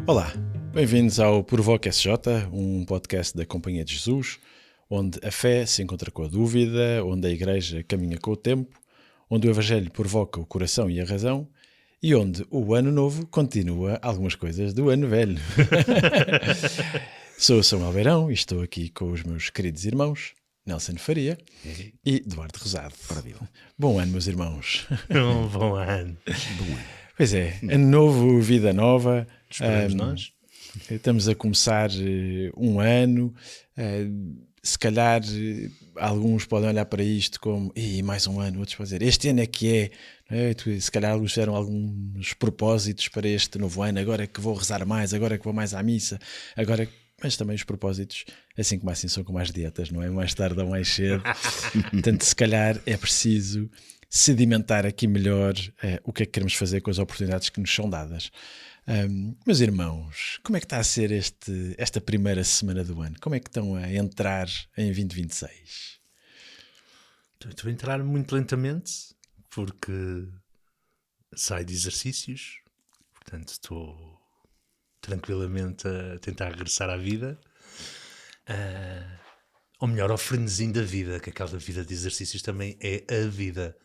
Olá, bem-vindos ao Provoca SJ, um podcast da Companhia de Jesus, onde a fé se encontra com a dúvida, onde a Igreja caminha com o tempo, onde o Evangelho provoca o coração e a razão e onde o Ano Novo continua algumas coisas do Ano Velho. Sou o Samuel Beirão e estou aqui com os meus queridos irmãos Nelson Faria e Eduardo Rosado. Bom ano, meus irmãos. Bom ano. Pois é, ano novo, vida nova. Esperamos nós. Estamos a começar um ano. Se calhar alguns podem olhar para isto como mais um ano, outros podem dizer este ano é que é. Não é? Se calhar alguns fizeram alguns propósitos para este novo ano. Agora é que vou rezar mais, agora é que vou mais à missa. Mas também os propósitos, assim como assim, são como as dietas, não é? Mais tarde ou mais cedo. Portanto, se calhar é preciso sedimentar aqui melhor o que é que queremos fazer com as oportunidades que nos são dadas. Meus irmãos, como é que está a ser esta primeira semana do ano? Como é que estão a entrar em 2026? Estou a entrar muito lentamente porque saio de exercícios, portanto estou tranquilamente a tentar regressar à vida, ou melhor, ao frenesim da vida, que aquela vida de exercícios também é a vida.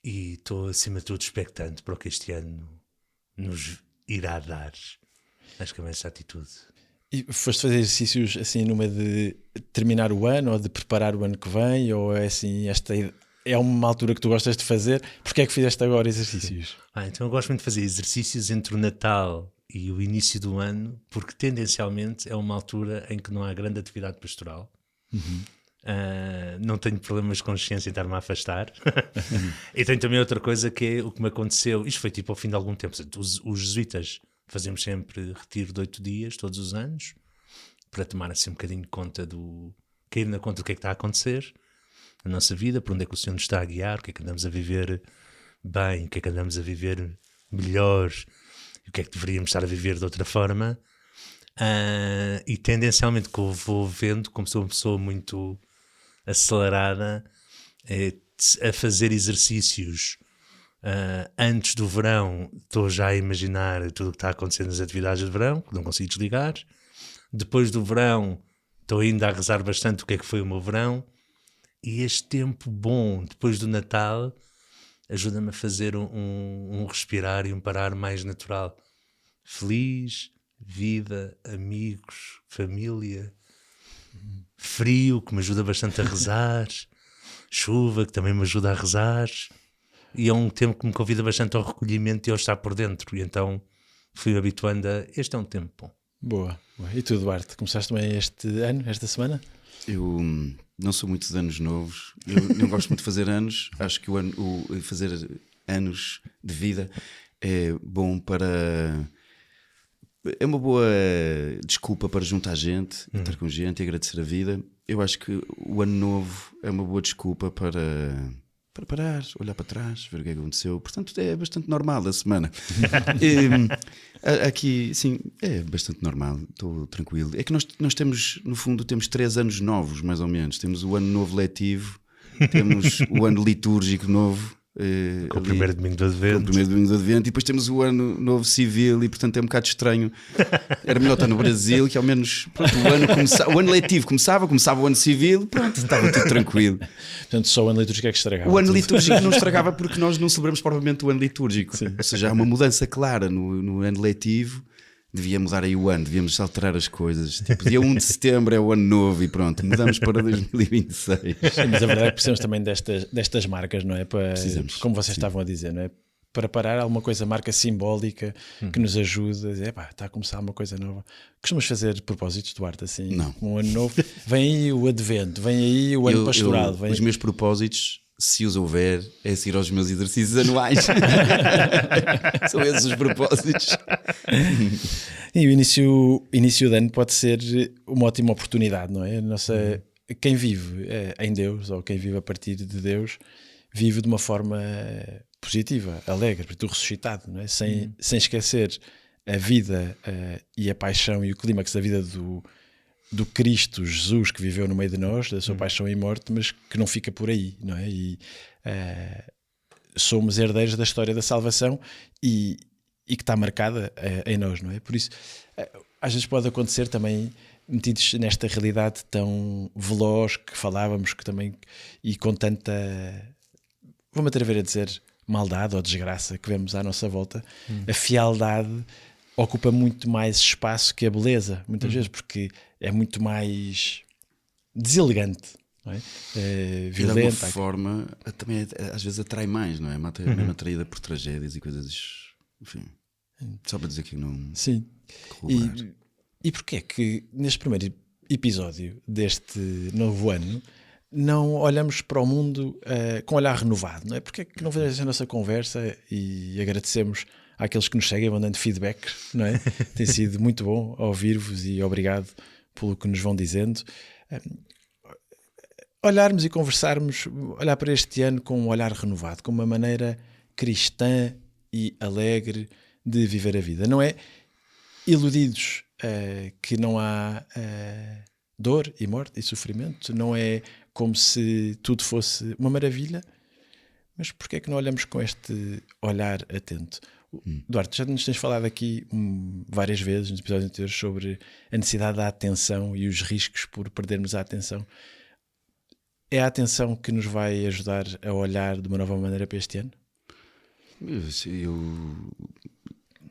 E estou acima de tudo expectante para o que este ano nos irá dar. Acho que é essa atitude. E foste fazer exercícios assim numa de terminar o ano ou de preparar o ano que vem, ou é assim, esta é uma altura que tu gostas de fazer? Porquê é que fizeste agora exercícios? Então eu gosto muito de fazer exercícios entre o Natal e o início do ano, porque tendencialmente é uma altura em que não há grande atividade pastoral. Não tenho problemas de consciência em estar-me a afastar. E tenho também outra coisa que é o que me aconteceu. Isto foi tipo ao fim de algum tempo. Os jesuítas fazemos sempre retiro de 8 dias todos os anos para tomar assim um bocadinho de conta cair na conta do que é que está a acontecer na nossa vida, para onde é que o Senhor nos está a guiar, o que é que andamos a viver bem, o que é que andamos a viver melhor e o que é que deveríamos estar a viver de outra forma. E tendencialmente que eu vou vendo, como sou uma pessoa muito acelerada, a fazer exercícios antes do verão. Estou já a imaginar tudo o que está acontecendo nas atividades de verão, que não consigo desligar. Depois do verão estou ainda a rezar bastante o que é que foi o meu verão. E este tempo bom depois do Natal ajuda-me a fazer um respirar e um parar mais natural. Feliz, vida, amigos, família, frio, que me ajuda bastante a rezar, chuva, que também me ajuda a rezar, e é um tempo que me convida bastante ao recolhimento e ao estar por dentro, e então fui habituando a este é um tempo bom. Boa. E tu, Duarte, começaste bem este ano, esta semana? Eu não sou muito de anos novos, eu não gosto muito de fazer anos. Acho que fazer anos de vida é bom para... É uma boa desculpa para juntar gente, estar com gente e agradecer a vida. Eu acho que o ano novo é uma boa desculpa para parar, olhar para trás, ver o que aconteceu. Portanto, é bastante normal a semana. Aqui, sim, é bastante normal, estou tranquilo. É que nós temos, no fundo, temos 3 anos novos, mais ou menos. Temos o ano novo letivo, temos o ano litúrgico novo. Com o primeiro domingo do Advento. E depois temos o ano novo civil e portanto é um bocado estranho. Era melhor estar no Brasil, que ao menos pronto, o ano letivo começava o ano civil, pronto, estava tudo tranquilo. Portanto, só o ano litúrgico é que estragava. O ano litúrgico não estragava porque nós não celebramos propriamente o ano litúrgico. Sim. Ou seja, há uma mudança clara no ano letivo. Devia mudar aí o ano, devíamos alterar as coisas. Tipo, dia 1 de setembro é o ano novo e pronto, mudamos para 2026. Sim, mas a verdade é que precisamos também destas marcas, não é? Precisamos, como vocês estavam a dizer, não é? Para parar alguma coisa, marca simbólica que nos ajude a dizer, está a começar uma coisa nova. Costumas fazer propósitos, Duarte, assim? Não. Um ano novo, vem aí o Advento, vem aí o ano pastoral. Os meus propósitos, se os houver, é seguir aos meus exercícios anuais. São esses os propósitos. E o início do ano pode ser uma ótima oportunidade, não é? Quem vive em Deus, ou quem vive a partir de Deus, vive de uma forma positiva, alegre, porque ressuscitado, não é? Sem esquecer a vida e a paixão e o clímax da vida do Cristo Jesus que viveu no meio de nós, da sua paixão e morte, mas que não fica por aí, não é? E somos herdeiros da história da salvação e e que está marcada em nós, não é? Por isso, às vezes pode acontecer também, metidos nesta realidade tão veloz que falávamos, que também, e com tanta, vou-me atrever a dizer, maldade ou desgraça que vemos à nossa volta, a fealdade ocupa muito mais espaço que a beleza, muitas vezes, porque é muito mais deselegante, não é? Violenta. De alguma Violenta. forma, também às vezes atrai mais, não é? Mesmo atraída por tragédias e coisas, enfim, só para dizer que não... Sim. E porquê é que neste primeiro episódio deste novo ano não olhamos para o mundo com olhar renovado, não é? Porque é que não fazemos a nossa conversa e agradecemos àqueles que nos seguem, vão dando feedback, não é? Tem sido muito bom ouvir-vos e obrigado pelo que nos vão dizendo. Olharmos e conversarmos, olhar para este ano com um olhar renovado, com uma maneira cristã e alegre de viver a vida. Não é iludidos que não há dor e morte e sofrimento, não é como se tudo fosse uma maravilha, mas porquê é que não olhamos com este olhar atento? Duarte, já nos tens falado aqui várias vezes nos episódios anteriores sobre a necessidade da atenção e os riscos por perdermos a atenção. É a atenção que nos vai ajudar a olhar de uma nova maneira para este ano?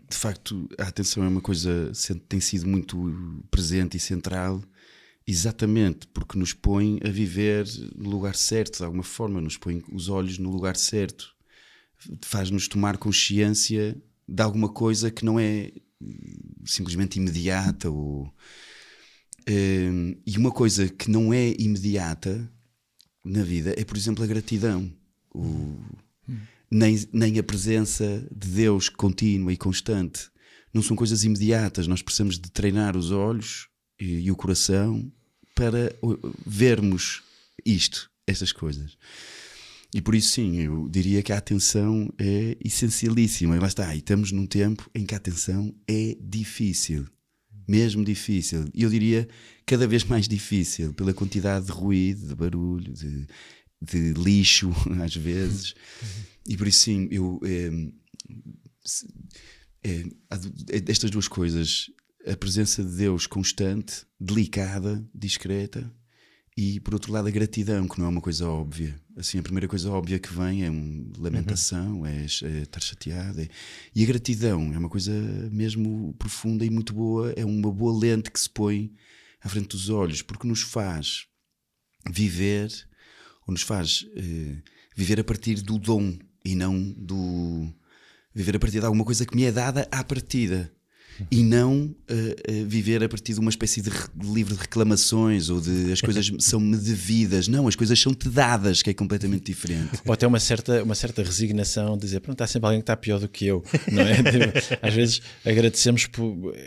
De facto, a atenção é uma coisa que tem sido muito presente e central, exatamente porque nos põe a viver no lugar certo, de alguma forma, nos põe os olhos no lugar certo, faz-nos tomar consciência de alguma coisa que não é simplesmente imediata. E uma coisa que não é imediata na vida é, por exemplo, a gratidão. Nem a presença de Deus contínua e constante. Não são coisas imediatas. Nós precisamos de treinar os olhos e o coração para vermos estas coisas. E por isso, sim, eu diria que a atenção é essencialíssima. E lá está, e estamos num tempo em que a atenção é difícil. Mesmo difícil. E eu diria cada vez mais difícil, pela quantidade de ruído, de barulho, de lixo, às vezes. E por isso, sim, estas duas coisas, a presença de Deus constante, delicada, discreta, e por outro lado a gratidão, que não é uma coisa óbvia. Assim, a primeira coisa óbvia que vem é lamentação, é estar chateado, e a gratidão é uma coisa mesmo profunda e muito boa, é uma boa lente que se põe à frente dos olhos, porque nos faz viver, ou nos faz viver a partir do dom e não viver a partir de alguma coisa que me é dada à partida. E não viver a partir de uma espécie de livro de reclamações ou de as coisas são-me devidas. Não, as coisas são-te dadas, que é completamente diferente. Ou até uma certa resignação de dizer, pronto, há sempre alguém que está pior do que eu, não é? Às vezes agradecemos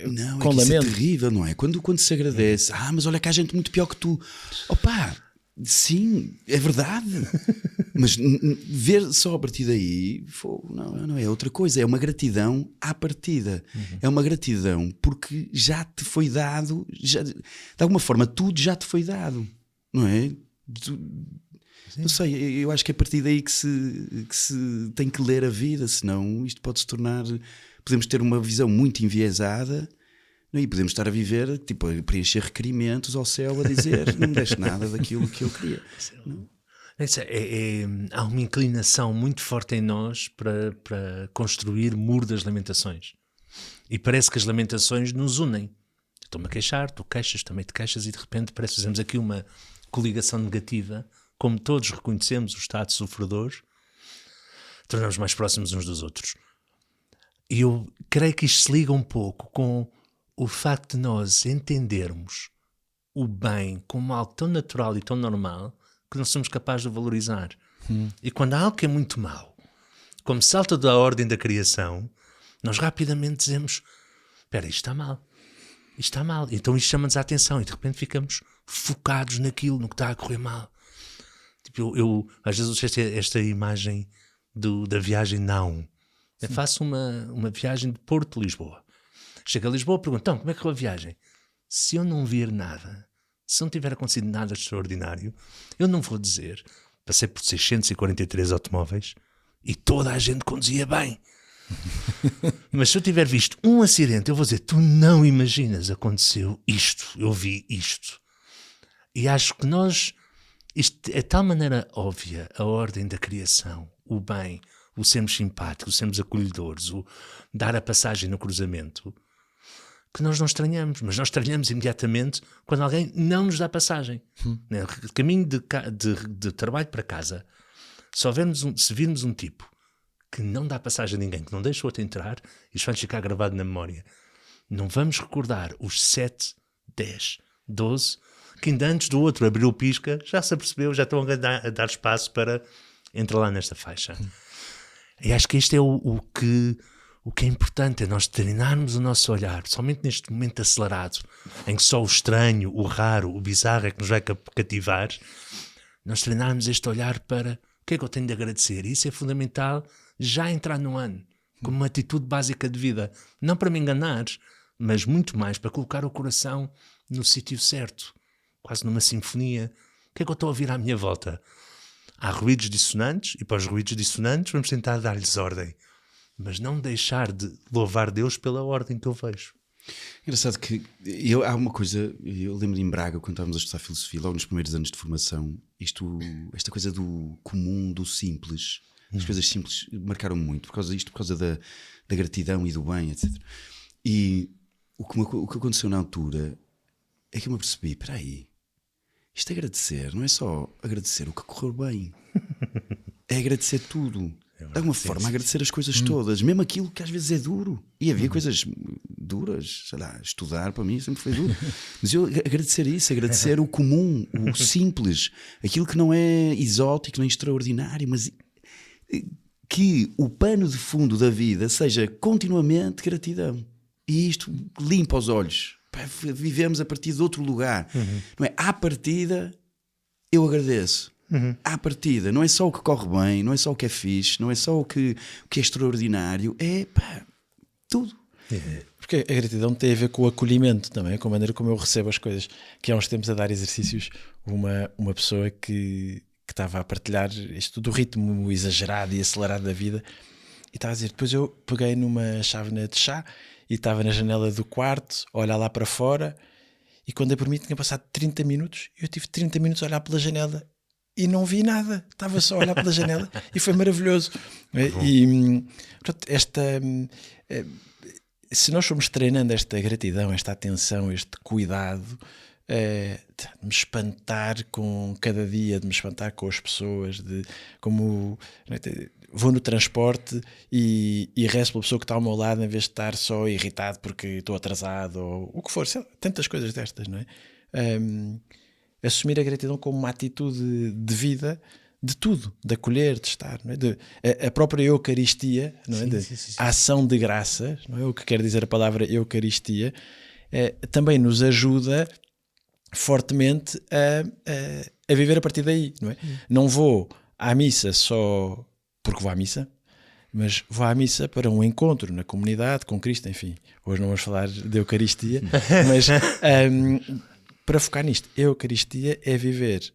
não, com é que lamento. Isso é terrível, não é? Quando se agradece, mas olha que há gente muito pior que tu. Opa, sim, é verdade. Mas ver só a partir daí, não é outra coisa. É uma gratidão à partida. É uma gratidão porque já te foi dado, de alguma forma tudo já te foi dado, não é? Não sei, eu acho que é a partir daí que se tem que ler a vida, senão isto pode se tornar... Podemos ter uma visão muito enviesada, não é? E podemos estar a viver, tipo, a preencher requerimentos ao céu a dizer não me deste nada daquilo que eu queria. Não? Há uma inclinação muito forte em nós para construir muro das lamentações. E parece que as lamentações nos unem. Estou-me a queixar, tu queixas, também te queixas, e de repente parece que fazemos aqui uma coligação negativa. Como todos reconhecemos o estado de sofredor, tornamos mais próximos uns dos outros. E eu creio que isto se liga um pouco com o facto de nós entendermos o bem como algo tão natural e tão normal que não somos capazes de valorizar. E quando há algo que é muito mau, como salta da ordem da criação, nós rapidamente dizemos, espera, isto está mal. Isto está mal. Então isto chama-nos a atenção e de repente ficamos focados naquilo, no que está a correr mal. Tipo, eu às vezes uso esta imagem da viagem não. Eu faço uma viagem de Porto a Lisboa. Chego a Lisboa e pergunto, então, como é que foi a viagem? Se eu não vir nada, se não tiver acontecido nada de extraordinário, eu não vou dizer, passei por 643 automóveis e toda a gente conduzia bem. Mas se eu tiver visto um acidente, eu vou dizer, tu não imaginas, aconteceu isto, eu vi isto. E acho que isto é de tal maneira óbvia, a ordem da criação, o bem, o sermos simpáticos, o sermos acolhedores, o dar a passagem no cruzamento, que nós não estranhamos, mas nós estranhamos imediatamente quando alguém não nos dá passagem. Né? Caminho de trabalho para casa, se virmos um tipo que não dá passagem a ninguém, que não deixa o outro entrar, isto vai ficar gravado na memória, não vamos recordar os 7, 10, 12, que ainda antes do outro abrir o pisca, já se apercebeu, já estão a dar espaço para entrar lá nesta faixa. E acho que isto é o que é importante, é nós treinarmos o nosso olhar, somente neste momento acelerado, em que só o estranho, o raro, o bizarro é que nos vai cativar, nós treinarmos este olhar para o que é que eu tenho de agradecer. E isso é fundamental já entrar no ano, como uma atitude básica de vida. Não para me enganar, mas muito mais para colocar o coração no sítio certo, quase numa sinfonia. O que é que eu estou a ouvir à minha volta? Há ruídos dissonantes, e para os ruídos dissonantes vamos tentar dar-lhes ordem, mas não deixar de louvar Deus pela ordem que eu vejo. Engraçado que há uma coisa, eu lembro em Braga, quando estávamos a estudar filosofia, logo nos primeiros anos de formação, esta coisa do comum, do simples, as coisas simples marcaram-me muito, por causa disto, por causa da gratidão e do bem, etc. E o que aconteceu na altura é que eu me apercebi, espera aí, isto é agradecer, não é só agradecer o que correu bem, é agradecer tudo. De alguma forma, agradecer as coisas todas, mesmo aquilo que às vezes é duro. E havia coisas duras, sei lá, estudar para mim sempre foi duro. Mas eu agradecer isso, agradecer o comum, o simples, aquilo que não é exótico, nem extraordinário, mas que o pano de fundo da vida seja continuamente gratidão. E isto limpa os olhos. Vivemos a partir de outro lugar. Não é? À partida, eu agradeço. À partida, não é só o que corre bem, não é só o que é fixe, não é só o que é extraordinário, é tudo. Porque a gratidão tem a ver com o acolhimento também, com a maneira como eu recebo as coisas. Que há uns tempos a dar exercícios, uma pessoa que estava a partilhar isto do ritmo exagerado e acelerado da vida, e estava a dizer, depois eu peguei numa chávena de chá e estava na janela do quarto, a olhar lá para fora, e quando eu por mim tinha passado 30 minutos, eu tive 30 minutos a olhar pela janela e não vi nada, estava só a olhar pela janela e foi maravilhoso. E portanto, se nós formos treinando esta gratidão, esta atenção, este cuidado, de me espantar com cada dia, de me espantar com as pessoas, de como vou no transporte e rezo pela pessoa que está ao meu lado em vez de estar só irritado porque estou atrasado ou o que for, sei lá, tantas coisas destas, não é? Assumir a gratidão como uma atitude de vida, de tudo, de acolher, de estar, não é? A própria Eucaristia, não é? Sim. A ação de graças, não é? O que quer dizer a palavra Eucaristia, também nos ajuda fortemente a viver a partir daí, não é? Não vou à missa só porque vou à missa, mas vou à missa para um encontro na comunidade com Cristo, enfim. Hoje não vamos falar de Eucaristia, mas para focar nisto, a Eucaristia é viver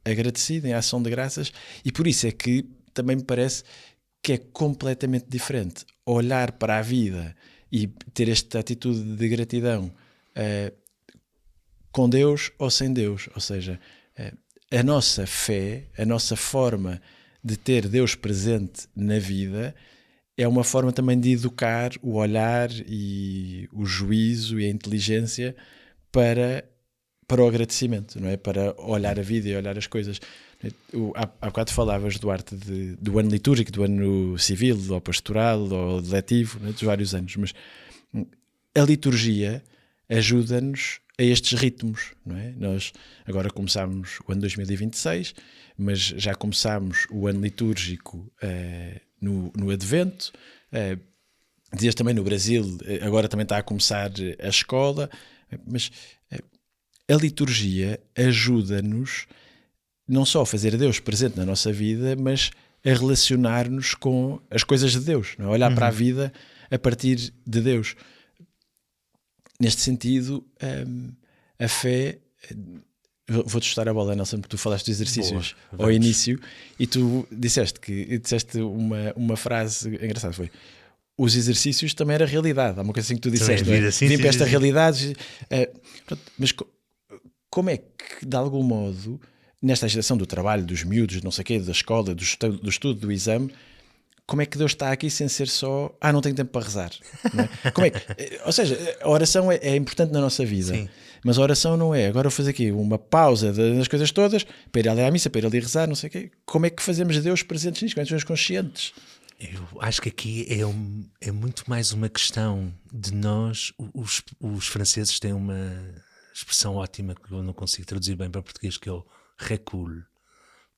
agradecido, em ação de graças, e por isso é que também me parece que é completamente diferente olhar para a vida e ter esta atitude de gratidão com Deus ou sem Deus. Ou seja, a nossa fé, a nossa forma de ter Deus presente na vida é uma forma também de educar o olhar e o juízo e a inteligência para o agradecimento, não é? Para olhar a vida e olhar as coisas. Há bocado falavas, Duarte, do ano litúrgico, do ano civil, ou pastoral, ou letivo, né? Dos vários anos, mas a liturgia ajuda-nos a estes ritmos, não é? Nós agora começámos o ano 2026, mas já começámos o ano litúrgico no Advento. Dizias também no Brasil, agora também está a começar a escola, mas a liturgia ajuda-nos não só a fazer Deus presente na nossa vida, mas a relacionar-nos com as coisas de Deus, não é? Olhar para a vida a partir de Deus. Neste sentido, a fé... Vou-te chutar a bola, Nelson, porque tu falaste dos exercícios ao início e tu disseste uma frase engraçada, foi: os exercícios também era realidade. Há uma coisa assim que tu disseste, Também, não é? sim, Vim sim, para esta sim. realidade. Mas como é que, de algum modo, nesta agitação do trabalho, dos miúdos, não sei o quê, da escola, do estudo, do exame, como é que Deus está aqui sem ser só não tenho tempo para rezar, não é? Como é que, ou seja, a oração é importante na nossa vida. Sim. Mas a oração não é. Agora eu vou fazer aqui uma pausa das coisas todas para ir ali à missa, para ir ali rezar, não sei o quê. Como é que fazemos Deus presentes nisto? Como é que somos conscientes? Eu acho que aqui é muito mais uma questão de nós. Os franceses têm uma expressão ótima que eu não consigo traduzir bem para português, que é o recul.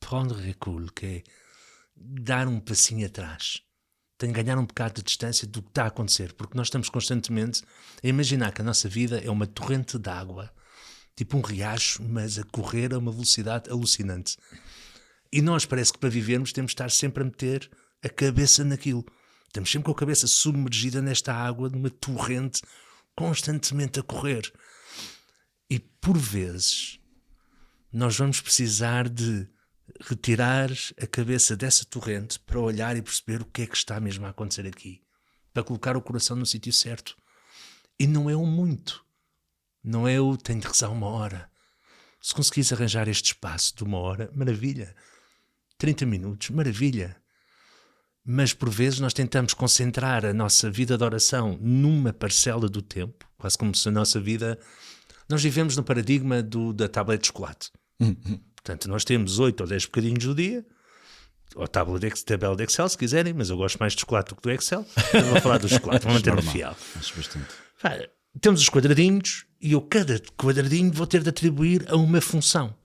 Prendre recul, que é dar um passinho atrás. Tem que ganhar um bocado de distância do que está a acontecer, porque nós estamos constantemente a imaginar que a nossa vida é uma torrente de água, tipo um riacho, mas a correr a uma velocidade alucinante. E nós parece que para vivermos temos de estar sempre a meter a cabeça naquilo. Estamos sempre com a cabeça submergida nesta água, numa torrente, constantemente a correr. E por vezes nós vamos precisar de retirar a cabeça dessa torrente para olhar e perceber o que é que está mesmo a acontecer aqui, para colocar o coração no sítio certo. E não é um muito, não é o tenho de rezar 1 hora. Se conseguires arranjar este espaço de 1 hora, maravilha. 30 minutos, maravilha. Mas por vezes nós tentamos concentrar a nossa vida de oração numa parcela do tempo, quase como se a nossa vida... Nós vivemos no paradigma da tablete de chocolate. Portanto, nós temos 8 ou 10 bocadinhos do dia, ou tabela de Excel, se quiserem, mas eu gosto mais de chocolate do que do Excel. Eu vou falar do chocolate, vou manter-me fiel. Acho bastante. Temos os quadradinhos e eu cada quadradinho vou ter de atribuir a uma função.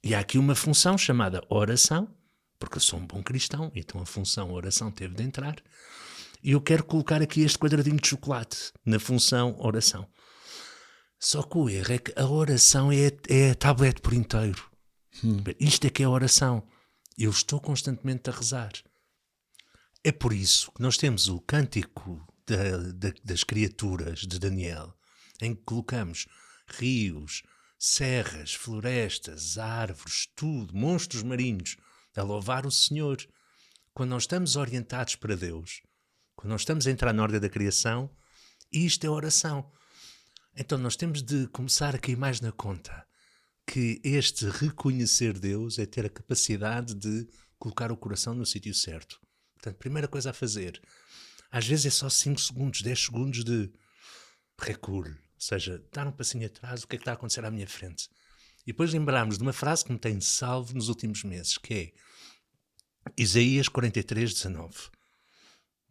E há aqui uma função chamada oração, porque eu sou um bom cristão, então a função oração teve de entrar. E eu quero colocar aqui este quadradinho de chocolate na função oração. Só que o erro é que a oração é a tablete por inteiro. Isto é que é a oração. Eu estou constantemente a rezar. É por isso que nós temos o cântico das criaturas de Daniel, em que colocamos rios, serras, florestas, árvores, tudo, monstros marinhos, a louvar o Senhor. Quando nós estamos orientados para Deus, quando nós estamos a entrar na ordem da criação, isto é oração. Então nós temos de começar a cair mais na conta que este reconhecer Deus é ter a capacidade de colocar o coração no sítio certo. Portanto, primeira coisa a fazer, às vezes é só 5 segundos, 10 segundos de recul, ou seja, dar um passinho atrás, o que é que está a acontecer à minha frente. E depois lembrarmos de uma frase que me tem salvo nos últimos meses, que é Isaías 43:19.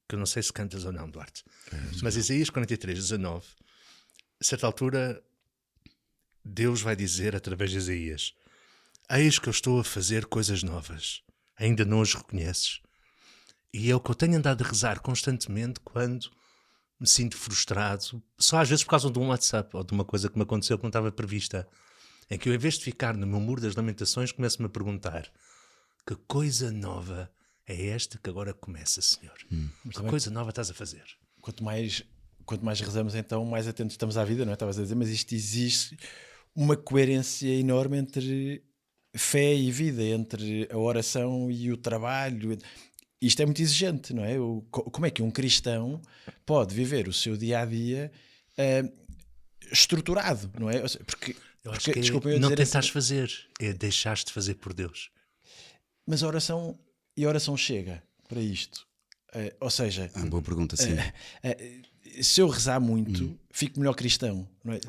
Que eu não sei se cantas ou não, Duarte. Mas Isaías 43:19, a certa altura, Deus vai dizer através de Isaías: eis que eu estou a fazer coisas novas, ainda não as reconheces. E é o que eu tenho andado a rezar constantemente quando me sinto frustrado, só às vezes por causa de um WhatsApp ou de uma coisa que me aconteceu que não estava prevista, em que eu, em vez de ficar no meu muro das lamentações, começo-me a perguntar: que coisa nova é esta que agora começa, Senhor? Que coisa nova estás a fazer? Quanto mais rezamos, então, mais atentos estamos à vida, não é? Estavas a dizer, mas isto existe uma coerência enorme entre fé e vida, entre a oração e o trabalho. Isto é muito exigente, não é? Como é que um cristão pode viver o seu dia-a-dia estruturado, não é? Porque Eu acho que desculpa, eu não dizer tentares assim, fazer, é deixares de fazer por Deus. mas a oração chega para isto. Ou seja, Boa pergunta, sim. se eu rezar muito, fico melhor cristão. Não é?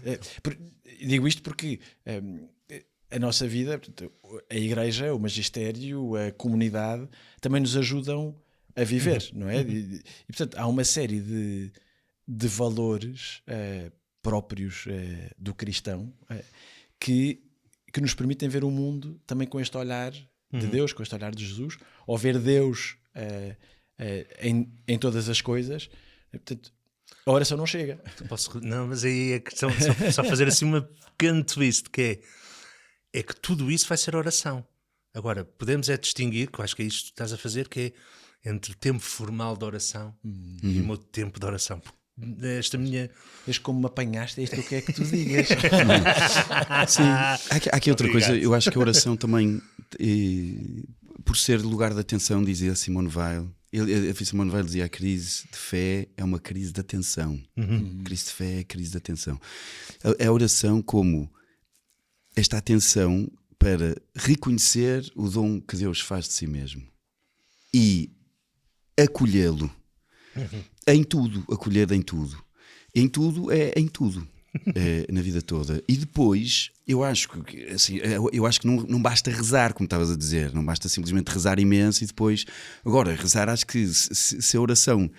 Digo isto porque a nossa vida, a igreja, o magistério, a comunidade, também nos ajudam a viver, não é? E, portanto, há uma série de valores próprios do cristão que nos permitem ver o mundo também com este olhar de Deus, com este olhar de Jesus, ou ver Deus em todas as coisas. Portanto, a oração não chega. Não, mas aí é questão só fazer assim uma pequena twist, que é que tudo isso vai ser oração. Agora, podemos distinguir, que eu acho que é isto que estás a fazer, que é entre o tempo formal de oração e o meu tempo de oração. Esta minha... Vês como me apanhaste, é isto que eu quero que tu digas. Sim, há aqui outra coisa. Eu acho que a oração também, por ser lugar de atenção, dizia Simone Weil, A Simone Weil dizia: a crise de fé é uma crise de atenção. Crise de fé é crise de atenção. A oração como esta atenção para reconhecer o dom que Deus faz de si mesmo e acolhê-lo em tudo, acolher em tudo. Em tudo é em tudo. Na vida toda. E depois eu acho que assim, não basta rezar, como estavas a dizer, não basta simplesmente rezar imenso e depois agora rezar. Acho que se a oração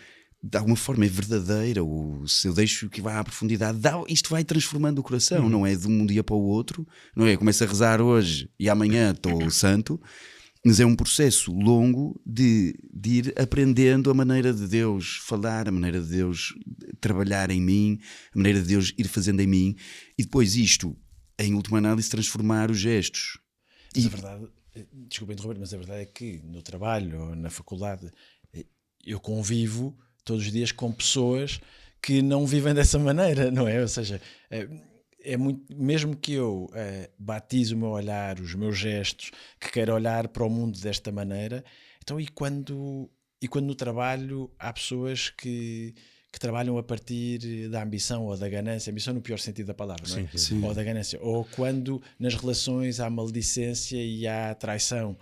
de alguma forma é verdadeira, ou se eu deixo que vá à profundidade, isto vai transformando o coração. Não é de um dia para o outro, não é? Começo a rezar hoje e amanhã estou santo. Mas é um processo longo de ir aprendendo a maneira de Deus falar, a maneira de Deus trabalhar em mim, a maneira de Deus ir fazendo em mim, e depois isto, em última análise, transformar os gestos. Mas a verdade, desculpa interromper, mas a verdade é que no trabalho ou na faculdade eu convivo todos os dias com pessoas que não vivem dessa maneira, não é? Ou seja, é muito, mesmo que eu batize o meu olhar, os meus gestos, que quero olhar para o mundo desta maneira, então e quando no trabalho há pessoas que trabalham a partir da ambição ou da ganância, ambição no pior sentido da palavra, não é? Sim. Ou da ganância, ou quando nas relações há maledicência e há traição.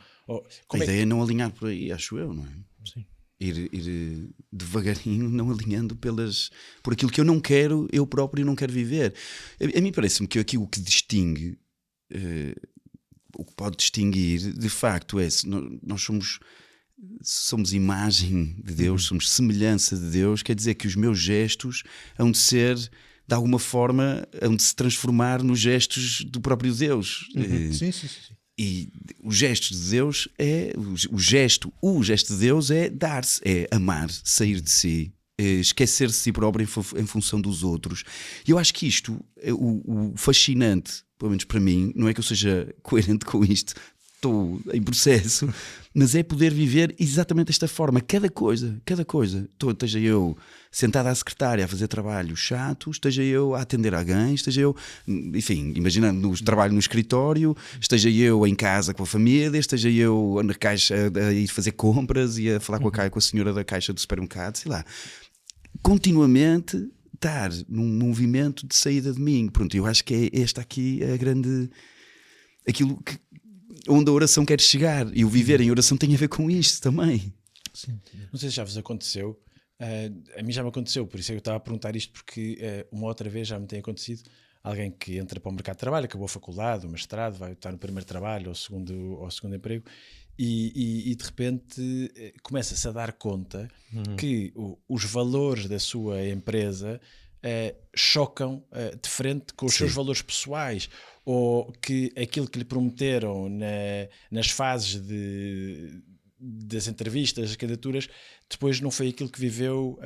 A ideia é não alinhar por aí, acho eu, não é? Sim. Ir devagarinho, não alinhando por aquilo que eu não quero, eu próprio não quero viver. A mim parece-me que aqui o que distingue, o que pode distinguir, de facto, é se nós somos imagem de Deus, somos semelhança de Deus, quer dizer que os meus gestos hão de ser, de alguma forma, hão de se transformar nos gestos do próprio Deus. Sim. E o gesto de Deus é o gesto de Deus é dar-se, é amar, sair de si, esquecer-se de si próprio em função dos outros. E eu acho que isto, o fascinante, pelo menos para mim, não é que eu seja coerente com isto, estou em processo, mas é poder viver exatamente desta forma, cada coisa, esteja eu sentado à secretária a fazer trabalho chato, esteja eu a atender alguém, esteja eu, enfim, imaginando trabalho no escritório, esteja eu em casa com a família, esteja eu na caixa a ir fazer compras e a falar com a senhora da caixa do supermercado, sei lá, continuamente estar num movimento de saída de mim. Pronto, eu acho que é esta aqui a grande, aquilo que onde a oração quer chegar, e o viver em oração tem a ver com isto também. Sim. Não sei se já vos aconteceu, a mim já me aconteceu, por isso é que eu estava a perguntar isto, porque uma outra vez já me tem acontecido alguém que entra para o mercado de trabalho, acabou a faculdade, o mestrado, vai estar no primeiro trabalho ou segundo emprego, e de repente começa-se a dar conta que os valores da sua empresa chocam de frente com os seus valores pessoais, ou que aquilo que lhe prometeram nas fases das entrevistas, das candidaturas, depois não foi aquilo que viveu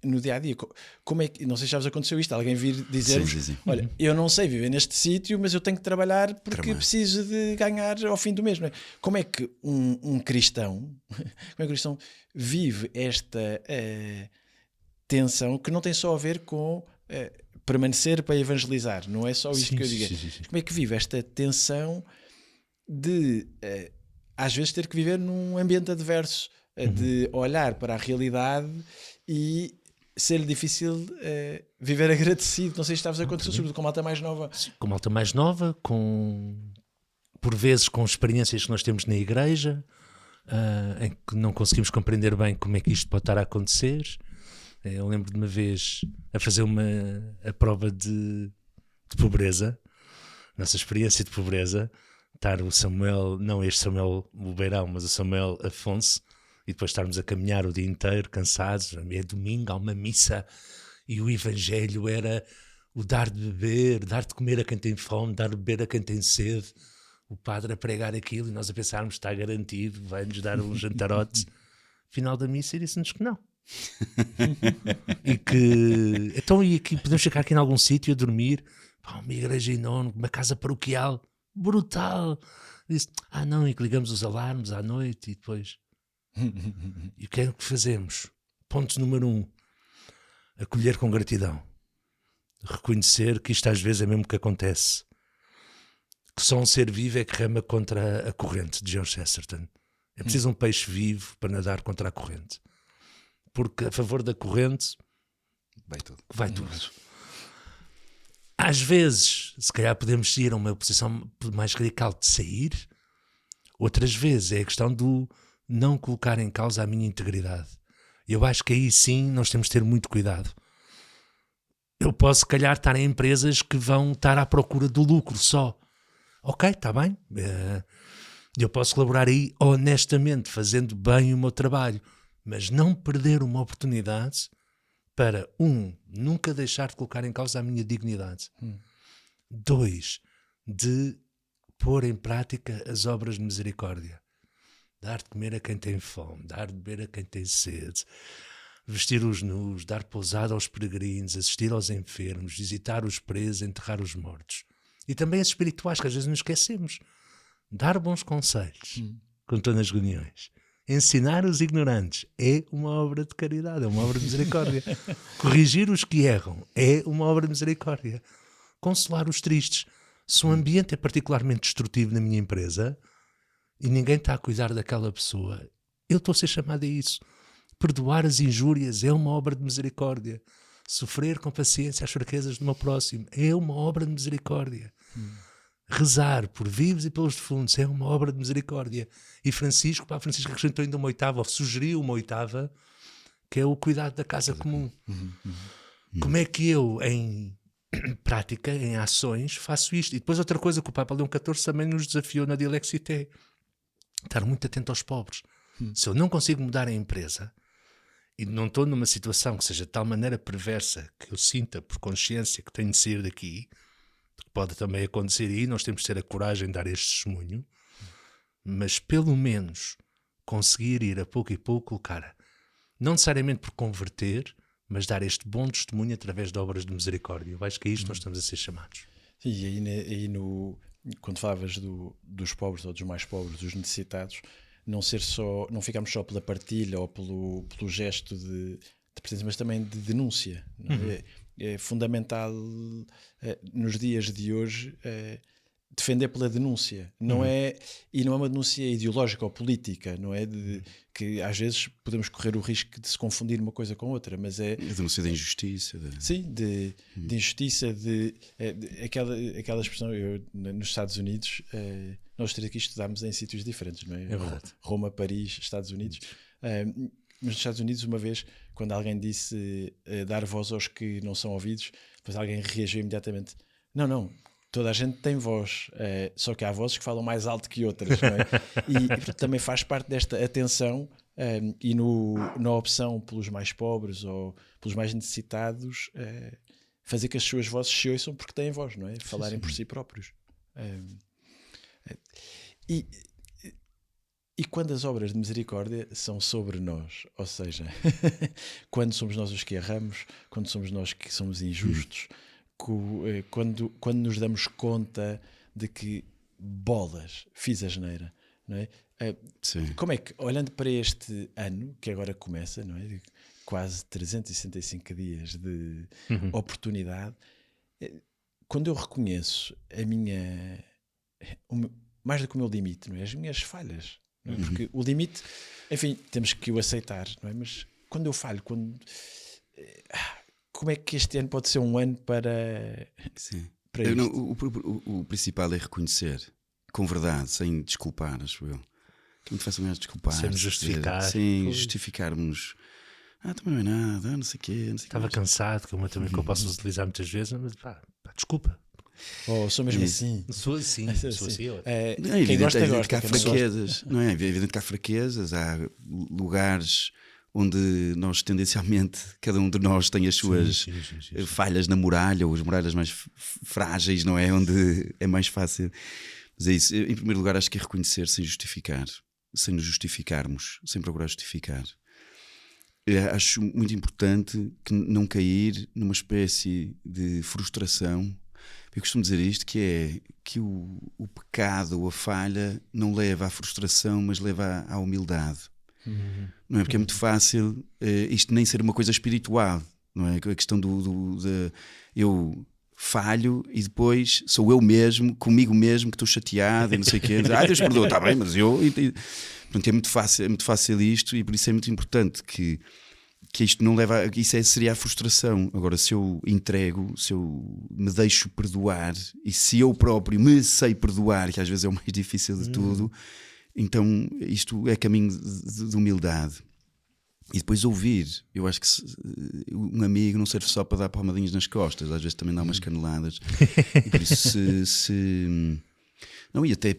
no dia a dia. Como é que, não sei se já vos aconteceu isto, alguém vir dizer-vos: olha, eu não sei viver neste sítio, mas eu tenho que trabalhar porque preciso de ganhar ao fim do mês. Não é? Como é que um cristão vive esta tensão que não tem só a ver com permanecer para evangelizar, não é só isto que eu digo. Sim. Como é que vive esta tensão de às vezes ter que viver num ambiente adverso, de olhar para a realidade e ser difícil viver agradecido? Não sei se estavas a acontecer, sobretudo com malta mais nova. Sim, com malta mais nova, por vezes com experiências que nós temos na igreja, em que não conseguimos compreender bem como é que isto pode estar a acontecer. Eu lembro de uma vez a fazer a prova de pobreza, nossa experiência de pobreza, estar o Samuel, não este Samuel Beirão, mas o Samuel Afonso, e depois estarmos a caminhar o dia inteiro, cansados. É domingo, há uma missa, e o evangelho era o dar de beber, dar de comer a quem tem fome, dar de beber a quem tem sede. O padre a pregar aquilo e nós a pensarmos: está garantido, vai-nos dar um jantarote. Final da missa, e disse-nos que não. Então, e aqui podemos ficar aqui em algum sítio a dormir? Uma igreja enorme, uma casa paroquial brutal. Disse: não, e que ligamos os alarmes à noite e depois. E o que é que fazemos? Ponto número 1: acolher com gratidão, reconhecer que isto às vezes é mesmo que acontece, que só um ser vivo é que rema contra a corrente, de John Chesterton. É preciso um peixe vivo para nadar contra a corrente. Porque a favor da corrente vai tudo. Às vezes, se calhar podemos ir a uma posição mais radical de sair. Outras vezes é a questão do não colocar em causa a minha integridade. Eu acho que aí sim nós temos de ter muito cuidado. Eu posso, se calhar, estar em empresas que vão estar à procura do lucro só. Ok, está bem. Eu posso colaborar aí honestamente, fazendo bem o meu trabalho. Mas não perder uma oportunidade para, nunca deixar de colocar em causa a minha dignidade. 2, de pôr em prática as obras de misericórdia. Dar de comer a quem tem fome, dar de beber a quem tem sede, vestir os nus, dar pousada aos peregrinos, assistir aos enfermos, visitar os presos, enterrar os mortos. E também as espirituais, que às vezes nos esquecemos. Dar bons conselhos, como estou nas reuniões. Ensinar os ignorantes é uma obra de caridade, é uma obra de misericórdia. Corrigir os que erram é uma obra de misericórdia. Consolar os tristes. Se o ambiente é particularmente destrutivo na minha empresa e ninguém está a cuidar daquela pessoa, eu estou a ser chamado a isso. Perdoar as injúrias é uma obra de misericórdia. Sofrer com paciência as fraquezas do meu próximo é uma obra de misericórdia. Rezar por vivos e pelos defuntos é uma obra de misericórdia. E Francisco acrescentou ainda uma oitava, ou sugeriu uma oitava, que é o cuidado da casa comum. Como é que eu, em prática, em ações, faço isto? E depois outra coisa que o Papa Leão XIV também nos desafiou na Dilexité: estar muito atento aos pobres. Se eu não consigo mudar a empresa e não estou numa situação que seja de tal maneira perversa que eu sinta por consciência que tenho de sair daqui, que pode também acontecer aí, nós temos de ter a coragem de dar este testemunho, mas pelo menos conseguir ir a pouco e pouco, cara, não necessariamente por converter, mas dar este bom testemunho através de obras de misericórdia. Eu acho que é isto que nós estamos a ser chamados. E aí quando falavas dos pobres ou dos mais pobres, dos necessitados, não ficamos só pela partilha ou pelo gesto de presença, mas também de denúncia. Não é? É fundamental nos dias de hoje defender pela denúncia. Não é uma denúncia ideológica ou política, não é? Que às vezes podemos correr o risco de se confundir uma coisa com outra, mas é... A denúncia da injustiça. Sim, de injustiça, aquela expressão, nos Estados Unidos, nós três aqui estudámos em sítios diferentes, não é? É verdade. Roma, Paris, Estados Unidos. Mas nos Estados Unidos, uma vez, quando alguém disse dar voz aos que não são ouvidos, depois alguém reagiu imediatamente: não, toda a gente tem voz, só que há vozes que falam mais alto que outras, não é? E também faz parte desta atenção e na opção pelos mais pobres ou pelos mais necessitados, fazer que as suas vozes se ouçam porque têm voz, não é? Falarem por si próprios. E quando as obras de misericórdia são sobre nós, ou seja, quando somos nós os que erramos, quando somos nós que somos injustos, quando nos damos conta de que fiz asneira, não é? Como é que, olhando para este ano que agora começa, não é? Quase 365 dias de oportunidade, quando eu reconheço mais do que o meu limite, não é? As minhas falhas. Não é? Porque o limite, enfim, temos que o aceitar, não é? Mas quando eu falho, como é que este ano pode ser um ano para isto? O principal é reconhecer com verdade, sem desculpar, acho eu. Que é muito fácil mesmo desculpar. Sem justificar. Sem justificarmos. Também não é nada, não sei o quê. Estava cansado, que eu posso utilizar muitas vezes, mas desculpa. Sou mesmo assim. Sou assim. Quem gosta, que há fraquezas, não é? É evidente que há fraquezas, há lugares onde nós tendencialmente, cada um de nós tem as suas falhas na muralha, ou as muralhas mais frágeis, não é? Onde é mais fácil. Mas é isso. Em primeiro lugar, acho que é reconhecer sem justificar, sem nos justificarmos, sem procurar justificar. Acho muito importante que não cair numa espécie de frustração. Eu costumo dizer isto, que é que o pecado ou a falha não leva à frustração, mas leva à humildade. Não é? Porque é muito fácil isto nem ser uma coisa espiritual, não é? A questão eu falho e depois sou eu mesmo, comigo mesmo, que estou chateado e não sei o quê. Deus perdoa, está bem, mas eu... Portanto, é muito fácil isto e por isso é muito importante que isto não leva a... Isso seria a frustração. Agora, se eu entrego, se eu me deixo perdoar e se eu próprio me sei perdoar, que às vezes é o mais difícil de tudo, então isto é caminho de humildade. E depois ouvir. Eu acho que um amigo não serve só para dar palmadinhas nas costas, às vezes também dá umas caneladas. E por isso não, e até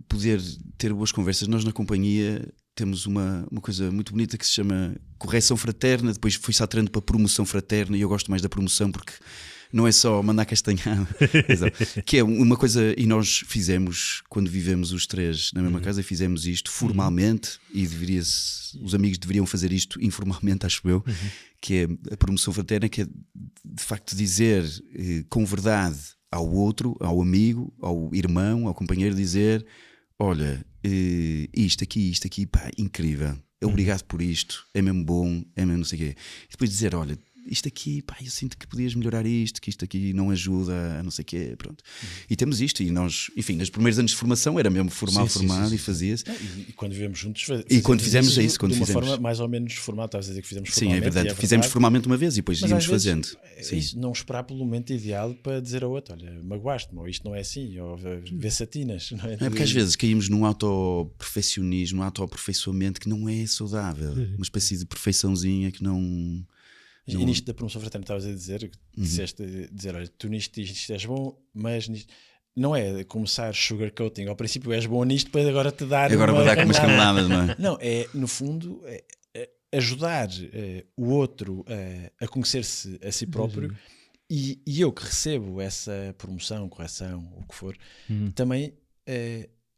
poder ter boas conversas. Nós na companhia temos uma coisa muito bonita que se chama correção fraterna, depois foi-se alterando para promoção fraterna, e eu gosto mais da promoção porque não é só mandar castanhada, que é uma coisa, e nós fizemos, quando vivemos os três na mesma casa, fizemos isto formalmente, e os amigos deveriam fazer isto informalmente, acho eu, que é a promoção fraterna, que é de facto dizer com verdade ao outro, ao amigo, ao irmão, ao companheiro, dizer: olha, isto aqui, pá, incrível, obrigado por isto, é mesmo bom, é mesmo não sei o quê. E depois dizer: olha, isto aqui, pá, eu sinto que podias melhorar isto, que isto aqui não ajuda a não sei o quê, pronto. E temos isto, e nós, enfim, nos primeiros anos de formação era mesmo formado, e fazia-se. E quando vivemos juntos, e quando fizemos isso, de uma forma mais ou menos formal. Estavas a dizer que fizemos formalmente. Sim, é verdade, fizemos formalmente uma vez e depois íamos fazendo. Isso, não esperar pelo momento ideal para dizer ao outro: olha, magoaste-me, ou isto não é assim, ou vê satinas. Não é? Porque às vezes caímos num autoperfeccionismo, num autoaperfeiçoamento que não é saudável, uma espécie de perfeiçãozinha que não... E nisto da promoção fraterna estavas a dizer, dizer: olha, tu nisto és bom, mas nisto... Não é começar sugarcoating, ao princípio és bom nisto, depois agora te dar agora vou dar com umas caneladas, não é? Não, é no fundo ajudar o outro a conhecer-se a si próprio, e eu que recebo essa promoção, correção, o que for, também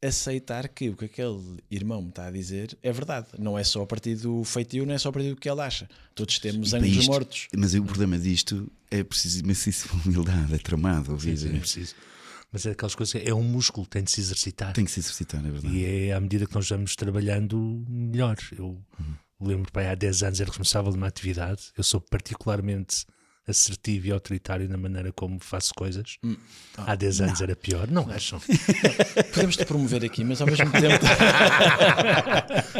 aceitar que o que aquele irmão me está a dizer é verdade. Não é só a partir do feitio, não é só a partir do que ele acha. Todos temos ângulos mortos. Mas o problema disto é preciso imensa humildade, é tramado ouvir. Sim, é preciso. Mas é aquelas coisas, é um músculo, tem de se exercitar. Tem que se exercitar, é verdade. E é à medida que nós vamos trabalhando melhor. Eu lembro que há 10 anos era responsável de uma atividade. Eu sou particularmente assertivo e autoritário na maneira como faço coisas. Há 10 anos era pior, não acham? Podemos te promover aqui, mas ao mesmo tempo...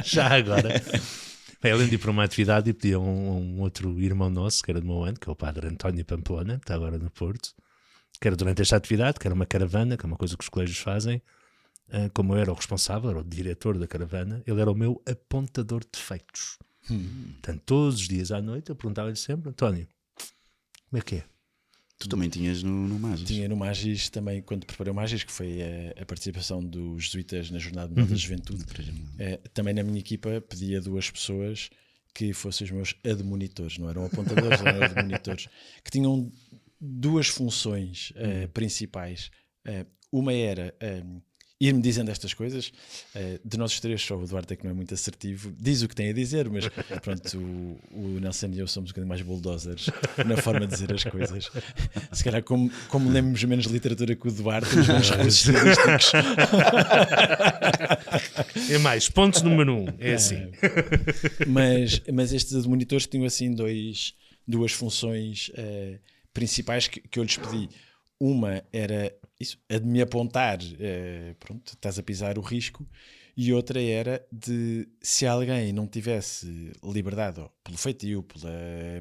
Já agora. Bem, eu lembro de ir para uma atividade e pedi a um outro irmão nosso, que era do meu ano, que é o padre António Pamplona, que está agora no Porto, que era durante esta atividade, que era uma caravana, que é uma coisa que os colégios fazem. Como eu era o responsável, era o diretor da caravana, ele era o meu apontador de defeitos. Portanto, todos os dias à noite eu perguntava-lhe sempre: António, como é que é? Tu também tinhas no Magis. Tinha no Magis também, quando preparei o Magis, que foi a participação dos jesuítas na Jornada Mundial da Juventude. Também na minha equipa pedi a 2 pessoas que fossem os meus admonitores, não eram apontadores, eram admonitores, que tinham 2 funções principais. Uma era ir-me dizendo estas coisas. De nós 3, só o Duarte é que não é muito assertivo, diz o que tem a dizer, mas pronto, o Nelson e eu somos um bocadinho mais bulldozers na forma de dizer as coisas. Se calhar, como lemos menos literatura que o Duarte, temos menos recursos linguísticos. É mais, ponto número 1, é assim. Mas estes admonitores tinham assim 2 funções principais que eu lhes pedi. Uma era isso, a de me apontar, pronto, estás a pisar o risco, e outra era de, se alguém não tivesse liberdade, ou pelo feitio,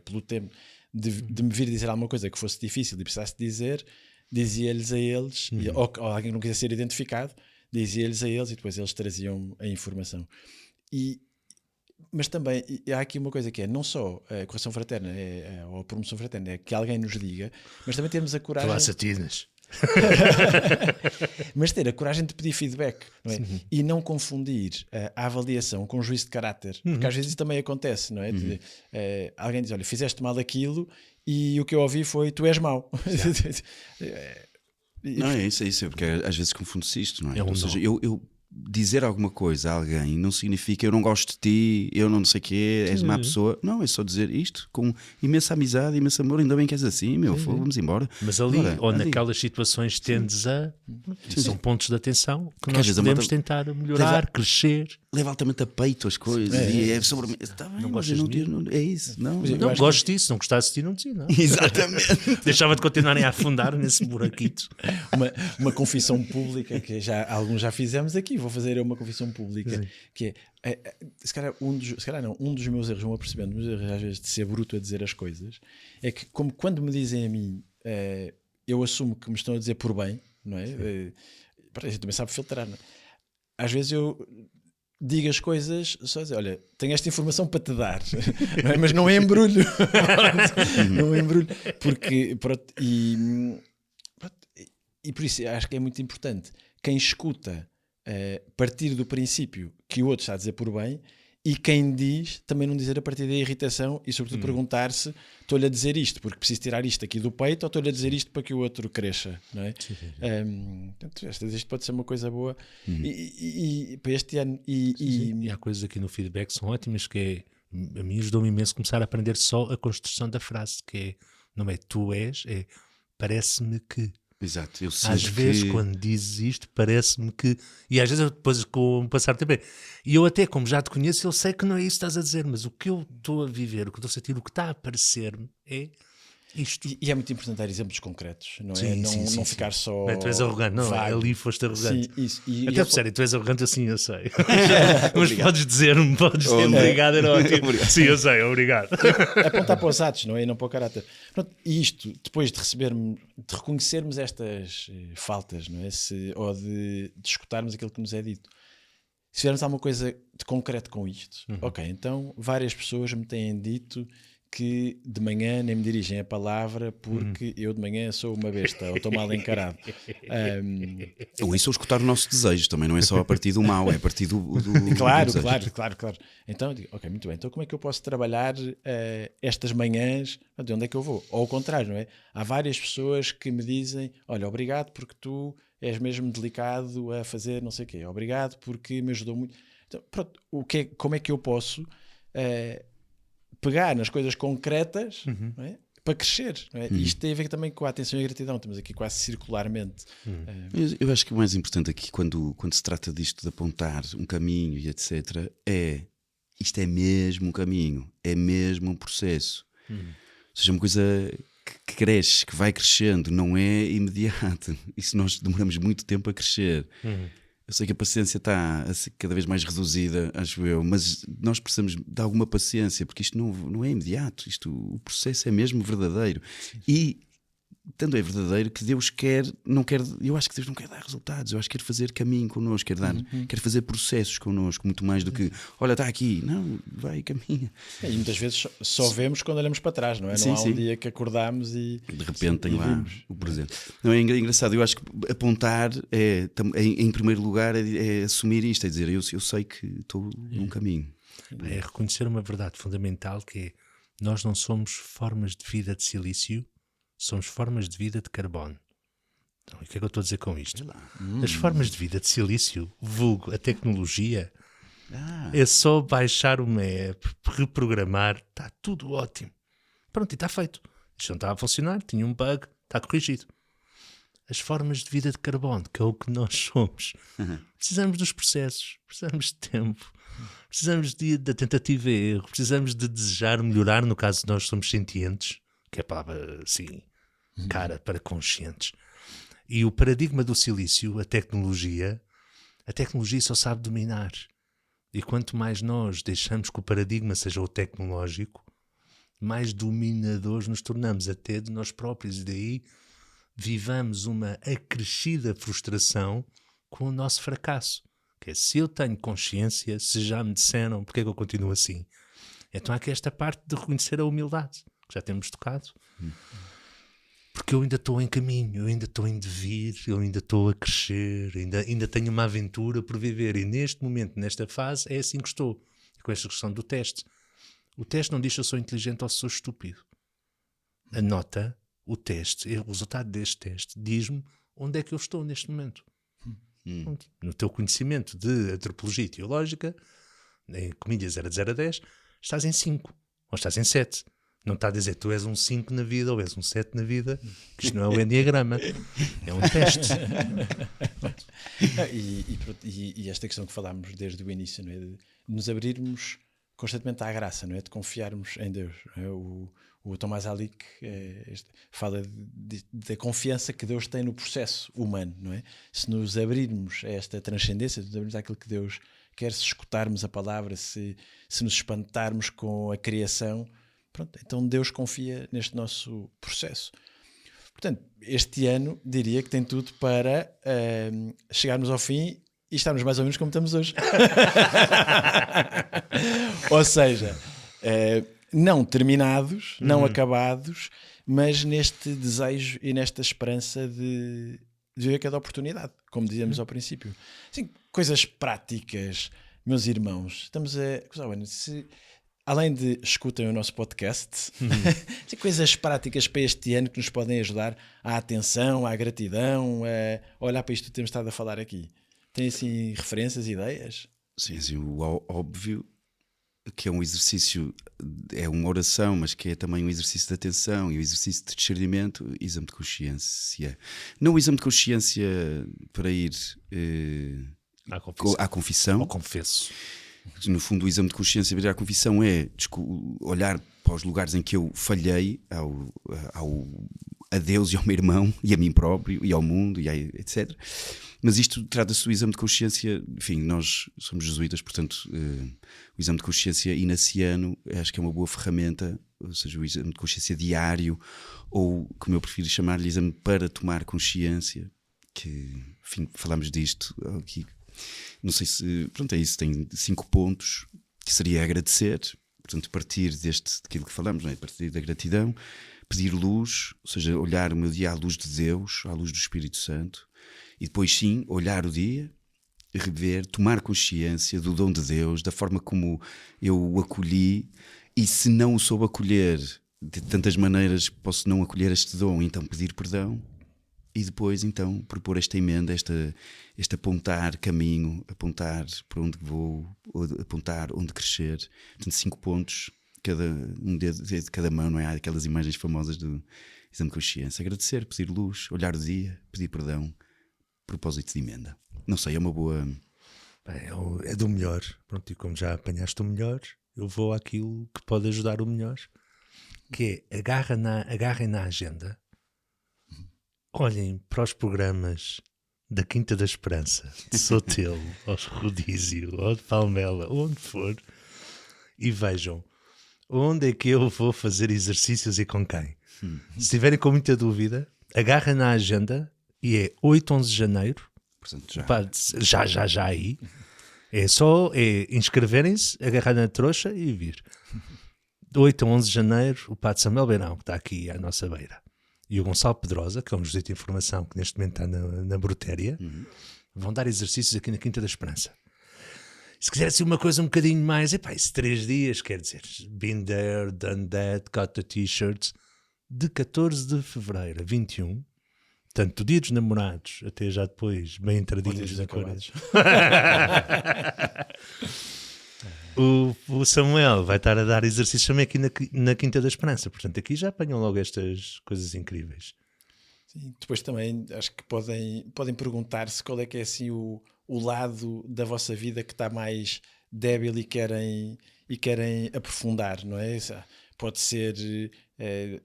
pelo tempo, de me vir dizer alguma coisa que fosse difícil e precisasse dizer, dizia-lhes a eles, ou alguém que não quisesse ser identificado, dizia-lhes a eles e depois eles traziam a informação. Mas também há aqui uma coisa que é não só a correção fraterna ou a promoção fraterna, é que alguém nos diga, mas também temos a coragem. Falar satinas. Mas ter a coragem de pedir feedback, não é? E não confundir a avaliação com o juízo de caráter, porque às vezes isso também acontece, não é? Alguém diz: olha, fizeste mal aquilo, e o que eu ouvi foi: tu és mau. Não, é isso, porque às vezes confunde-se isto, não é? Ou seja, eu dizer alguma coisa a alguém não significa eu não gosto de ti, eu não sei o quê, és má pessoa. Não, é só dizer isto com imensa amizade, imenso amor. Ainda bem que és assim, meu, vamos embora. Mas ali, Agora, ou ali. naquelas situações, tendes a. São pontos de atenção que Porque nós às vezes a podemos malta tentar melhorar, crescer. Leva altamente a peito as coisas e é sobre. Tá bem, Não mas gostas eu de não, é isso. Não, eu Não acho gosto disso, não gostasse de ti, não dizia, não. Exatamente. Deixava de continuarem a afundar nesse buraquito. uma confissão pública que alguns já fizemos aqui. Vou fazer uma confissão pública que se calhar um dos meus erros, vão apercebendo, meus erros às vezes de ser bruto a dizer as coisas, é que como quando me dizem a mim, eu assumo que me estão a dizer por bem, não é? A gente também sabe filtrar, não é? Às vezes eu digo as coisas só dizer, olha, tenho esta informação para te dar, não é? Mas não é embrulho. Não é embrulho. Porque, pronto, e por isso acho que é muito importante quem escuta partir do princípio que o outro está a dizer por bem, e quem diz também não dizer a partir da irritação e sobretudo perguntar-se, estou-lhe a dizer isto porque preciso tirar isto aqui do peito ou estou-lhe a dizer isto para que o outro cresça, não é? Portanto, isto pode ser uma coisa boa e para este ano E há coisas aqui no feedback que são ótimas, que a mim ajudou-me imenso começar a aprender só a construção da frase, que é, não é tu és, é parece-me que. Exato, eu sinto Às vezes, quando dizes isto, parece-me que. E às vezes, depois, com o passar do tempo, e eu até, como já te conheço, eu sei que não é isso que estás a dizer, mas o que eu estou a viver, o que eu estou a sentir, o que está a aparecer-me é isto. E é muito importante dar exemplos concretos, não é? Sim, Não ficar só. Mas tu és arrogante, não, vago. ali foste arrogante. Sim, isso. Até por sério, tu és arrogante assim, eu sei. Mas podes dizer-me, obrigado, era ótimo. Sim, eu sei, obrigado. Apontar para os atos, não é? E não para o caráter. Pronto, e isto, depois de reconhecermos estas faltas, não é? Ou de escutarmos aquilo que nos é dito. Se fizermos alguma coisa de concreto com isto, ok, então várias pessoas me têm dito que de manhã nem me dirigem a palavra porque eu de manhã sou uma besta ou estou mal encarado. Ou isso é escutar o nosso desejo, também não é só a partir do mal, é a partir do Claro. Então, digo, ok, muito bem. Então como é que eu posso trabalhar estas manhãs? De onde é que eu vou? Ou ao contrário, não é? Há várias pessoas que me dizem, olha, obrigado porque tu és mesmo delicado a fazer não sei o quê. Obrigado porque me ajudou muito. Então, pronto, como é que eu posso pegar nas coisas concretas, não é? Para crescer, não é? Isto tem a ver também com a atenção e a gratidão. Estamos aqui quase circularmente. Eu acho que o mais importante aqui, quando se trata disto de apontar um caminho e etc., isto é mesmo um caminho, é mesmo um processo. Ou seja, uma coisa que cresce, que vai crescendo, não é imediato. Isso nós demoramos muito tempo a crescer. Eu sei que a paciência está a ser cada vez mais reduzida, acho eu, mas nós precisamos de alguma paciência, porque isto não é imediato, o processo é mesmo verdadeiro. E tanto é verdadeiro que Deus não quer, eu acho que Deus não quer dar resultados, eu acho que quer fazer caminho connosco, quer fazer processos connosco, muito mais do que, olha, está aqui, não, vai, caminha. E muitas vezes só vemos quando olhamos para trás, não é? Não há um dia que acordamos e de repente tem lá o presente. Não, é engraçado, eu acho que apontar em primeiro lugar é assumir isto, é dizer, eu sei que estou num caminho. É reconhecer uma verdade fundamental, que é, nós não somos formas de vida de silício, somos formas de vida de carbono. Então, o que é que eu estou a dizer com isto? As formas de vida de silício, vulgo, a tecnologia, é só baixar uma app, reprogramar, está tudo ótimo. Pronto, e está feito. Isto não estava a funcionar, tinha um bug, está corrigido. As formas de vida de carbono, que é o que nós somos. Precisamos dos processos, precisamos de tempo, precisamos da tentativa e erro, precisamos de desejar melhorar, no caso de nós somos sentientes, que é a palavra assim, cara para conscientes. E o paradigma do silício, a tecnologia só sabe dominar. E quanto mais nós deixamos que o paradigma seja o tecnológico, mais dominadores nos tornamos até de nós próprios. E daí vivamos uma acrescida frustração com o nosso fracasso. Que é, se eu tenho consciência, se já me disseram, porque é que eu continuo assim? Então há aqui esta parte de reconhecer a humildade, que já temos tocado. Porque eu ainda estou em caminho, eu ainda estou em devir, eu ainda estou a crescer, ainda tenho uma aventura por viver. E neste momento, nesta fase, é assim que estou. Com esta questão do teste. O teste não diz se eu sou inteligente ou se sou estúpido. Anota o teste, o resultado deste teste diz-me onde é que eu estou neste momento. Pronto. No teu conhecimento de antropologia e teológica, em comilhas era de 0 a 10, estás em 5 ou estás em 7. Não está a dizer tu és um 5 na vida ou és um 7 na vida, que isto não é o enneagrama, é um teste. E esta questão que falámos desde o início, não é? De nos abrirmos constantemente à graça, não é? De confiarmos em Deus. Não é? O Tomás Alic fala da confiança que Deus tem no processo humano, não é? Se nos abrirmos a esta transcendência, se nos abrirmos àquilo que Deus quer, se escutarmos a palavra, se nos espantarmos com a criação, pronto, então Deus confia neste nosso processo. Portanto, este ano diria que tem tudo para chegarmos ao fim e estarmos mais ou menos como estamos hoje. Ou seja, não terminados, não acabados, mas neste desejo e nesta esperança de viver cada oportunidade, como dizíamos ao princípio. Assim, coisas práticas, meus irmãos. Estamos além de escutem o nosso podcast, coisas práticas para este ano que nos podem ajudar à atenção, à gratidão, a olhar para isto que temos estado a falar aqui. Tem assim referências, ideias? Sim, o óbvio que é um exercício, é uma oração, mas que é também um exercício de atenção e um exercício de discernimento, exame de consciência. Não o exame de consciência para ir à confissão. Ou confesso. No fundo, o exame de consciência para ir à confissão é olhar para os lugares em que eu falhei a Deus e ao meu irmão e a mim próprio e ao mundo, etc. Mas isto trata-se do exame de consciência. Enfim, nós somos jesuítas, portanto, o exame de consciência inaciano acho que é uma boa ferramenta, ou seja, o exame de consciência diário, ou como eu prefiro chamar-lhe, exame para tomar consciência, que, enfim, falámos disto aqui. Não sei se, pronto, é isso, tem 5 pontos, que seria agradecer, portanto, partir daquilo que falamos, não é? Partir da gratidão, pedir luz, ou seja, olhar o meu dia à luz de Deus, à luz do Espírito Santo, e depois sim, olhar o dia, rever, tomar consciência do dom de Deus, da forma como eu o acolhi, e se não o soube acolher, de tantas maneiras posso não acolher este dom, então pedir perdão, e depois então propor esta emenda, este apontar caminho, apontar para onde vou, apontar onde crescer. Portanto, 5 pontos, um dedo de cada mão, não é? Há aquelas imagens famosas do exame de consciência. Agradecer, pedir luz, olhar o dia, pedir perdão, propósito de emenda. Não sei, é uma boa... É do melhor. Pronto, e como já apanhaste o melhor, eu vou àquilo que pode ajudar o melhor, que é agarrem na agenda, olhem para os programas da Quinta da Esperança, de Sotelo, aos Rodízio, ou de Palmela, onde for, e vejam onde é que eu vou fazer exercícios e com quem. Se estiverem com muita dúvida, agarrem na agenda e é 8, 11 de janeiro. Portanto, já aí. É só inscreverem-se, agarrar na trouxa e vir. 8 a 11 de janeiro, o Padre Samuel Beirão, que está aqui à nossa beira, e o Gonçalo Pedrosa, que é um jesuíta de informação que neste momento está na Brutéria, vão dar exercícios aqui na Quinta da Esperança. Se quiser assim uma coisa um bocadinho mais, isso 3 dias, quer dizer, been there, done that, got the t-shirts, de 14 de fevereiro a 21, portanto, do dia dos namorados até já depois, bem entradinhos na coisa. O Samuel vai estar a dar exercícios também aqui na Quinta da Esperança. Portanto, aqui já apanham logo estas coisas incríveis. Sim, depois também acho que podem perguntar-se qual é que é assim o lado da vossa vida que está mais débil e querem aprofundar, não é? Pode ser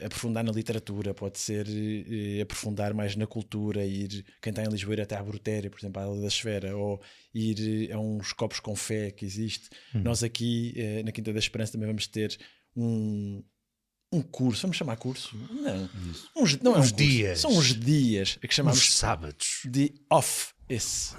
aprofundar na literatura, pode ser aprofundar mais na cultura, quem está em Lisboa ir até à Brutéria, por exemplo, à Aula da Esfera, ou ir a uns copos com fé que existe. Nós aqui na Quinta da Esperança também vamos ter um curso, vamos chamar curso? Não, não é uns dias. São uns dias que chamamos uns sábados de office,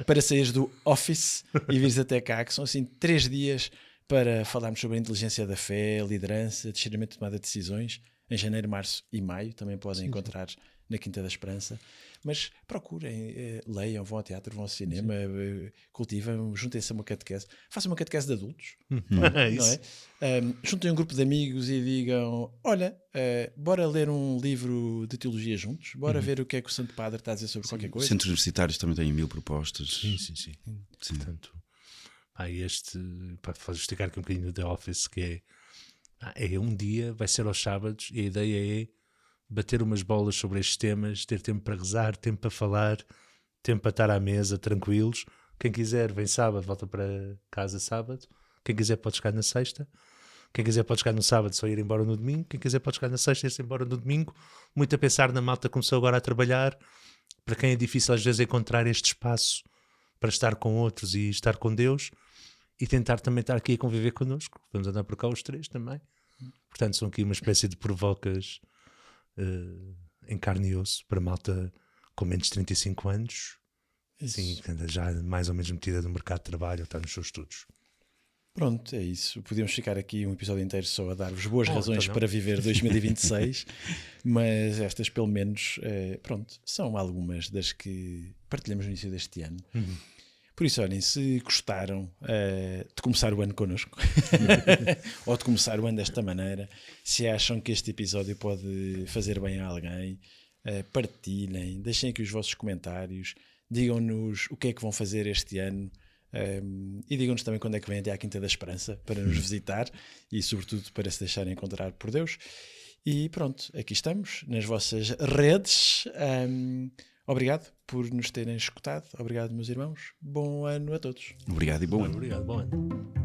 para saíres do office e vires até cá, que são assim 3 dias para falarmos sobre a inteligência da fé, liderança, discernimento de tomada de decisões, em janeiro, março e maio. Também podem encontrar na Quinta da Esperança. mas procurem, leiam, vão ao teatro, vão ao cinema, cultivam, juntem-se a uma catequese, façam uma catequese de adultos, não Isso. é? Juntem um grupo de amigos e digam, olha, bora ler um livro de teologia juntos, bora ver o que é que o Santo Padre está a dizer sobre qualquer coisa. Centros universitários também têm 1000 propostas. Sim. Portanto, para justificar aqui um bocadinho do The Office, que é um dia, vai ser aos sábados, e a ideia é bater umas bolas sobre estes temas, ter tempo para rezar, tempo para falar, tempo para estar à mesa, tranquilos. Quem quiser vem sábado, volta para casa sábado. Quem quiser pode chegar na sexta. Quem quiser pode chegar no sábado, só ir embora no domingo. Quem quiser pode chegar na sexta e ir embora no domingo. Muito a pensar na malta que começou agora a trabalhar. Para quem é difícil às vezes encontrar este espaço para estar com outros e estar com Deus, e tentar também estar aqui a conviver connosco. Vamos andar por cá os 3 também. Portanto, são aqui uma espécie de provocas em carne e osso para malta com menos de 35 anos. Sim, que anda já mais ou menos metida no mercado de trabalho ou está nos seus estudos. Pronto, é isso. Podíamos ficar aqui um episódio inteiro só a dar-vos boas razões então para viver 2026, mas estas pelo menos, pronto, são algumas das que partilhamos no início deste ano. Por isso, olhem, se gostaram de começar o ano connosco ou de começar o ano desta maneira, se acham que este episódio pode fazer bem a alguém, partilhem, deixem aqui os vossos comentários, digam-nos o que é que vão fazer este ano. E digam-nos também quando é que vêm até à Quinta da Esperança para nos visitar e sobretudo para se deixarem encontrar por Deus. E pronto, aqui estamos nas vossas redes. Obrigado por nos terem escutado. Obrigado, meus irmãos. Bom ano a todos. Obrigado e bom ano. Obrigado, bom ano.